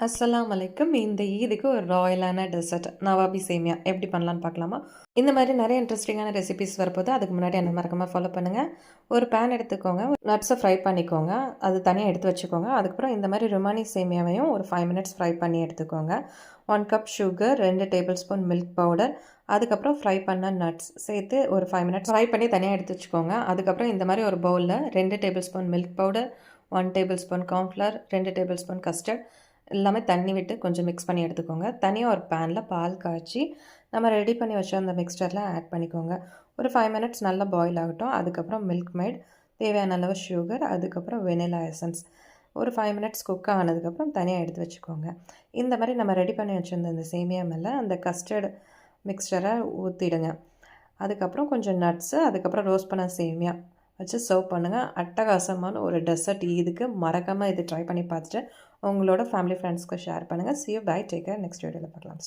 அஸ்ஸலாமு அலைக்கும். இந்த ஈதுக்கு ஒரு ராயலான டெசர்ட் நவாபி சேமியா எப்படி பண்ணலான்னு பார்க்கலாமா? இந்த மாதிரி நிறைய இன்ட்ரெஸ்டிங்கான ரெசிபீஸ் வரப்போது. அதுக்கு முன்னாடி என்ன மறக்காம ஃபாலோ பண்ணுங்கள். ஒரு பேன் எடுத்துக்கோங்க. நட்ஸை ஃப்ரை பண்ணிக்கோங்க. அது தனியாக எடுத்து வச்சுக்கோங்க. அதுக்கப்புறம் இந்த மாதிரி ருமானி சேமியாவையும் ஒரு 5 மினிட்ஸ் ஃப்ரை பண்ணி எடுத்துக்கோங்க. 1 cup sugar, 2 table spoon milk powder, அதுக்கப்புறம் ஃப்ரை பண்ண நட்ஸ் சேர்த்து ஒரு 5 மினிட்ஸ் ஃப்ரை பண்ணி தனியாக எடுத்து வச்சுக்கோங்க. அதுக்கப்புறம் இந்த மாதிரி ஒரு பவுலில் 2 table spoon milk powder, 1 table spoon cornflour, 2 table spoon custard எல்லாமே தண்ணி விட்டு கொஞ்சம் மிக்ஸ் பண்ணி எடுத்துக்கோங்க. தனியாக ஒரு பேனில் பால் காய்ச்சி நம்ம ரெடி பண்ணி வச்ச அந்த மிக்ஸ்டரில் ஆட் பண்ணிக்கோங்க. ஒரு 5 மினிட்ஸ் நல்லா பாயில் ஆகட்டும். அதுக்கப்புறம் மில்க் மேட், தேவையான அளவு சுகர், அதுக்கப்புறம் வெனிலா எசன்ஸ் ஒரு 5 மினிட்ஸ் குக் ஆனதுக்கப்புறம் தனியாக எடுத்து வச்சுக்கோங்க. இந்த மாதிரி நம்ம ரெடி பண்ணி வச்சுருந்த இந்த சேமியா மேலே அந்த கஸ்டர்ட் மிக்ஸ்டரை ஊற்றிடுங்க. அதுக்கப்புறம் கொஞ்சம் நட்ஸு, அதுக்கப்புறம் ரோஸ்ட் பண்ண சேமியா வச்சு சர்வ் பண்ணுங்கள். அட்டகாசமான ஒரு டெசர்ட் இதுக்கு மறக்காமல் இது ட்ரை பண்ணி பார்த்துட்டு உங்களோட ஃபேமிலி ஃப்ரெண்ட்ஸ்க்கு ஷேர் பண்ணுங்கள். See you, bye, take care. Next வீடியோவில் பார்க்கலாம்.